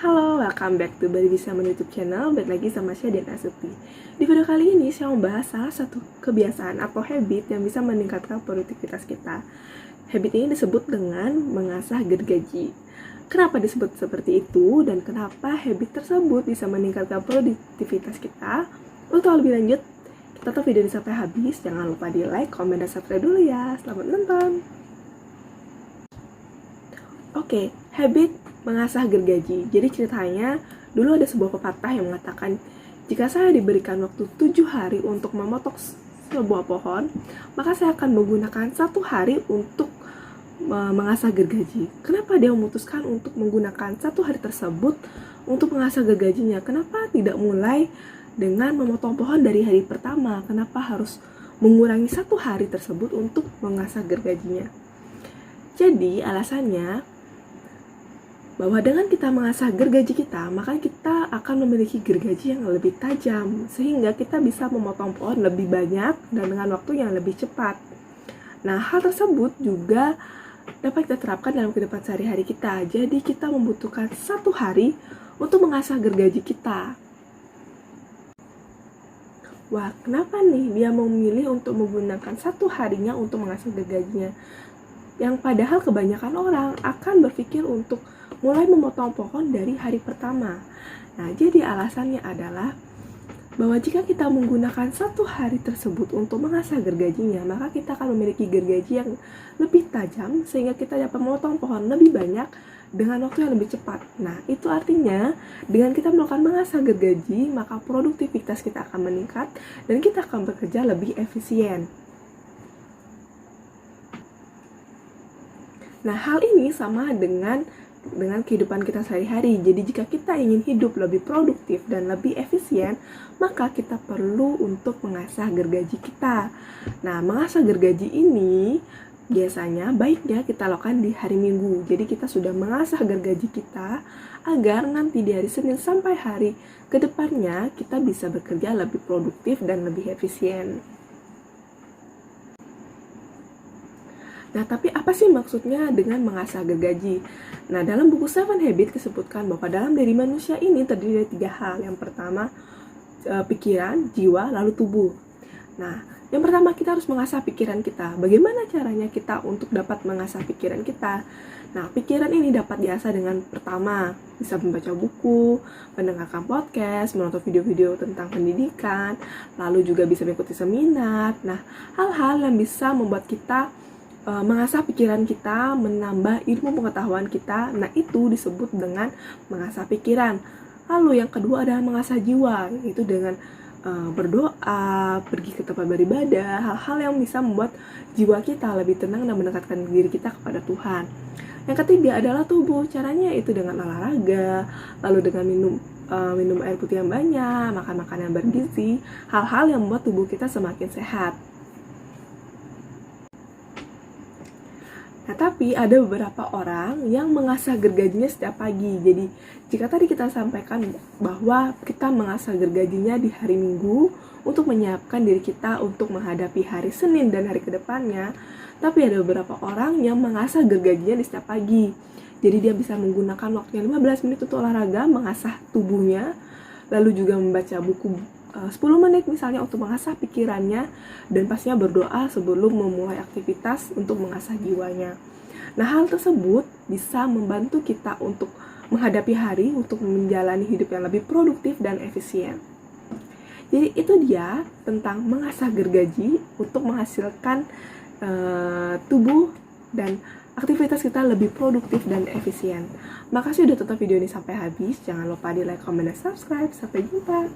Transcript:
Halo, welcome back to Bali Bisa YouTube channel. Balik lagi sama saya dan Asuti. Di video kali ini saya membahas salah satu kebiasaan atau habit yang bisa meningkatkan produktivitas kita. Habit ini disebut dengan mengasah gergaji. Kenapa disebut seperti itu dan kenapa habit tersebut bisa meningkatkan produktivitas kita? Untuk lebih lanjut, kita tonton video ini sampai habis. Jangan lupa di like, komen, dan subscribe dulu ya. Selamat menonton. Oke, habit mengasah gergaji. Jadi ceritanya, dulu ada sebuah pepatah yang mengatakan, jika saya diberikan waktu 7 hari untuk memotong sebuah pohon, maka saya akan menggunakan 1 hari untuk mengasah gergaji. Kenapa dia memutuskan untuk menggunakan 1 hari tersebut untuk mengasah gergajinya? Kenapa tidak mulai dengan memotong pohon dari hari pertama? Kenapa harus mengurangi 1 hari tersebut untuk mengasah gergajinya? Jadi alasannya bahwa dengan kita mengasah gergaji kita, maka kita akan memiliki gergaji yang lebih tajam, sehingga kita bisa memotong pohon lebih banyak dan dengan waktu yang lebih cepat. Nah, hal tersebut juga dapat kita terapkan dalam kehidupan sehari-hari kita. Jadi, kita membutuhkan 1 hari untuk mengasah gergaji kita. Wah, kenapa nih dia memilih untuk menggunakan 1 harinya untuk mengasah gergajinya? Yang padahal kebanyakan orang akan berpikir untuk mulai memotong pohon dari hari pertama. Nah, jadi alasannya adalah bahwa jika kita menggunakan 1 hari tersebut untuk mengasah gergajinya, maka kita akan memiliki gergaji yang lebih tajam sehingga kita dapat memotong pohon lebih banyak dengan waktu yang lebih cepat. Nah, itu artinya dengan kita melakukan mengasah gergaji, maka produktivitas kita akan meningkat dan kita akan bekerja lebih efisien. Nah, hal ini sama dengan kehidupan kita sehari-hari. Jadi jika kita ingin hidup lebih produktif dan lebih efisien, maka kita perlu untuk mengasah gergaji kita. Nah, mengasah gergaji ini biasanya baiknya kita lakukan di hari Minggu. Jadi kita sudah mengasah gergaji kita agar nanti di hari Senin sampai hari kedepannya kita bisa bekerja lebih produktif dan lebih efisien. Nah, tapi apa sih maksudnya dengan mengasah gergaji? Nah, dalam buku Seven Habits disebutkan bahwa dalam diri manusia ini terdiri dari 3 hal. Yang pertama, pikiran, jiwa, lalu tubuh. Nah, yang pertama kita harus mengasah pikiran kita. Bagaimana caranya kita untuk dapat mengasah pikiran kita? Nah, pikiran ini dapat diasah dengan pertama, bisa membaca buku, mendengarkan podcast, menonton video-video tentang pendidikan, lalu juga bisa mengikuti seminar. Nah, hal-hal yang bisa membuat kita mengasah pikiran kita, menambah ilmu pengetahuan kita. Nah, itu disebut dengan mengasah pikiran. Lalu yang kedua adalah mengasah jiwa, yaitu dengan berdoa, pergi ke tempat beribadah, hal-hal yang bisa membuat jiwa kita lebih tenang dan mendekatkan diri kita kepada Tuhan. Yang ketiga adalah tubuh. Caranya itu dengan olahraga, lalu dengan minum air putih yang banyak, makan makanan yang bergizi, hal-hal yang membuat tubuh kita semakin sehat. Nah, tapi ada beberapa orang yang mengasah gergajinya setiap pagi. Jadi, jika tadi kita sampaikan bahwa kita mengasah gergajinya di hari Minggu untuk menyiapkan diri kita untuk menghadapi hari Senin dan hari kedepannya, tapi ada beberapa orang yang mengasah gergajinya di setiap pagi. Jadi, dia bisa menggunakan waktunya 15 menit untuk olahraga, mengasah tubuhnya, lalu juga membaca buku 10 menit misalnya untuk mengasah pikirannya, dan pastinya berdoa sebelum memulai aktivitas untuk mengasah jiwanya. Nah, hal tersebut bisa membantu kita untuk menghadapi hari, untuk menjalani hidup yang lebih produktif dan efisien. Jadi itu dia tentang mengasah gergaji untuk menghasilkan tubuh dan aktivitas kita lebih produktif dan efisien. Makasih udah tonton video ini sampai habis. Jangan lupa di like, comment, dan subscribe. Sampai jumpa.